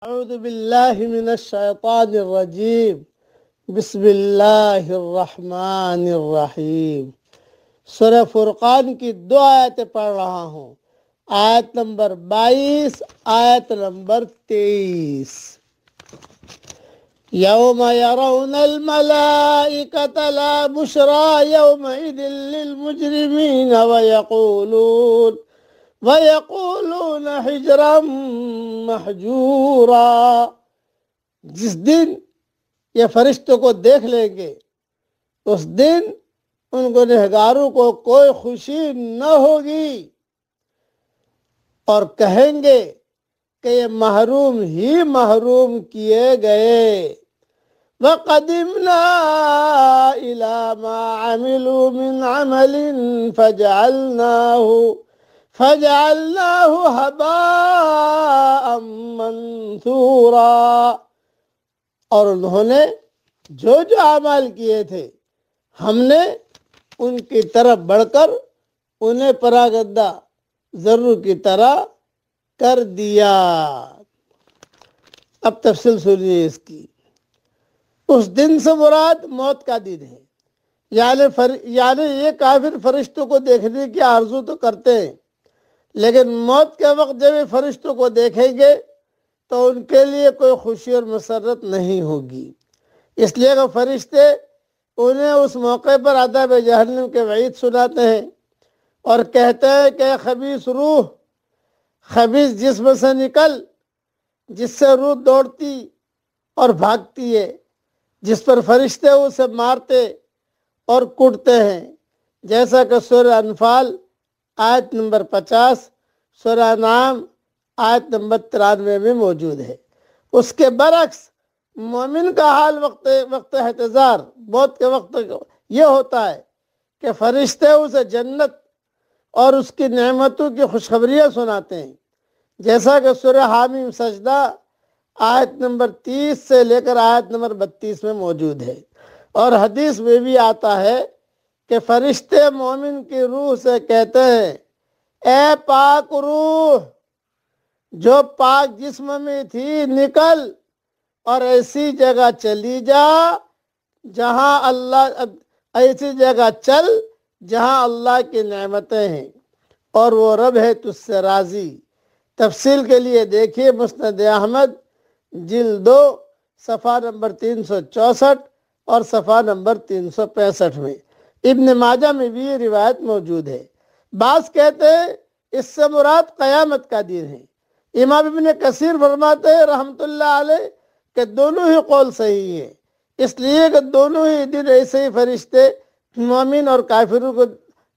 أعوذ بالله من الشيطان الرجيم بسم اللہ الرحمن الرحیم۔ سورہ فرقان کی 2 آیتیں پڑھ رہا ہوں، آیت نمبر 22، آیت نمبر 23۔ یوم یرون الملائکۃ لا بشری یومئذ للمجرمین وَيَقُولُونَ حِجْرًا مَحْجُورًا۔ جس دن یہ فرشتوں کو دیکھ لیں گے اس دن ان گنہگاروں کو کوئی خوشی نہ ہوگی اور کہیں گے کہ یہ محروم ہی محروم کیے گئے۔ وَقَدِمْنَا إِلَى مَا عَمِلُوا مِنْ عَمَلٍ فَجَعَلْنَاهُ هَبَاءً مَنْثُورًا۔ اور انہوں نے جو اعمال کیے تھے ہم نے ان کی طرف بڑھ کر انہیں پراگندہ ذروں کی طرح کر دیا۔ اب تفصیل سنیے اس کی۔ اس دن سے مراد موت کا دن ہے، یعنی یہ کافر فرشتوں کو دیکھنے کی آرزو تو کرتے ہیں، لیکن موت کے وقت جب یہ فرشتوں کو دیکھیں گے تو ان کے لیے کوئی خوشی اور مسرت نہیں ہوگی، اس لیے کہ فرشتے انہیں اس موقع پر عذاب جہنم کے وعید سناتے ہیں اور کہتے ہیں کہ خبیث روح، خبیث جسم سے نکل، جس سے روح دوڑتی اور بھاگتی ہے، جس پر فرشتے اسے مارتے اور کوٹتے ہیں، جیسا کہ سورہ انفال آیت نمبر 50، سورہ انعام آیت نمبر 93 میں موجود ہے۔ اس کے برعکس مومن کا حال وقت احتضار، موت کے وقت یہ ہوتا ہے کہ فرشتے اسے جنت اور اس کی نعمتوں کی خوشخبریاں سناتے ہیں، جیسا کہ سورہ حامیم سجدہ آیت نمبر 30 سے لے کر آیت نمبر 32 میں موجود ہے۔ اور حدیث میں بھی آتا ہے کہ فرشتے مومن کی روح سے کہتے ہیں، اے پاک روح جو پاک جسم میں تھی، نکل اور ایسی جگہ چلی جا جہاں اللہ کی نعمتیں ہیں اور وہ رب ہے تجھ سے راضی۔ تفصیل کے لیے دیکھیے مسند احمد جلد 2 صفحہ نمبر 364 اور صفحہ نمبر 365 میں۔ ابن ماجہ میں بھی یہ روایت موجود ہے۔ بعض کہتے ہیں اس سے مراد قیامت کا دن ہے۔ امام ابن کثیر فرماتے ہیں رحمۃ اللہ علیہ کہ دونوں ہی قول صحیح ہے، اس لیے کہ دونوں ہی دن ایسے ہی فرشتے مومن اور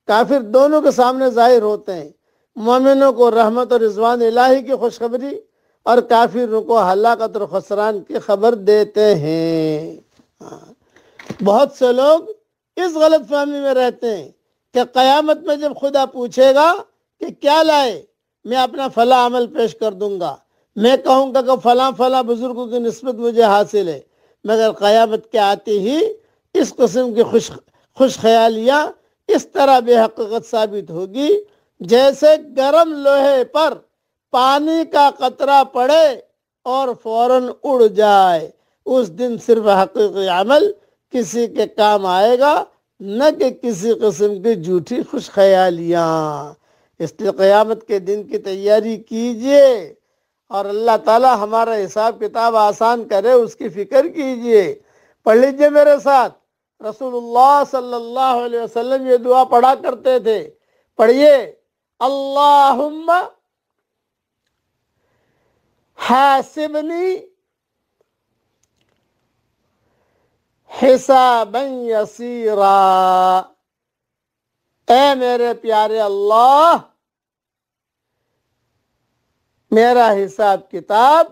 کافر دونوں کے سامنے ظاہر ہوتے ہیں۔ مومنوں کو رحمت اور رضوان الہی کی خوشخبری اور کافروں کو ہلاکت اور خسران کی خبر دیتے ہیں۔ بہت سے لوگ اس غلط فہمی میں رہتے ہیں کہ قیامت میں جب خدا پوچھے گا کہ کیا لائے، میں اپنا فلاں عمل پیش کر دوں گا، میں کہوں گا کہ فلاں بزرگوں کی نسبت مجھے حاصل ہے، مگر قیامت کے آتے ہی اس قسم کی خوش خیالیاں اس طرح بے حقیقت ثابت ہوگی جیسے گرم لوہے پر پانی کا قطرہ پڑے اور فوراً اڑ جائے۔ اس دن صرف حقیقی عمل کسی کے کام آئے گا، نہ کہ کسی قسم کی جھوٹی خوش خیالیاں۔ اس لیے قیامت کے دن کی تیاری کیجئے اور اللہ تعالی ہمارا حساب کتاب آسان کرے، اس کی فکر کیجئے۔ پڑھ لیجئے میرے ساتھ، رسول اللہ صلی اللہ علیہ وسلم یہ دعا پڑھا کرتے تھے، پڑھیے، اللہم حاسبنی حسابا یسیرا۔ اے میرے پیارے اللہ، میرا حساب کتاب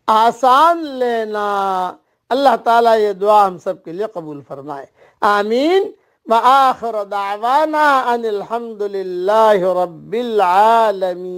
آسان لینا۔ اللہ تعالیٰ یہ دعا ہم سب کے لیے قبول فرمائے، آمین۔ وآخر دعوانا ان الحمد للہ رب العالمین۔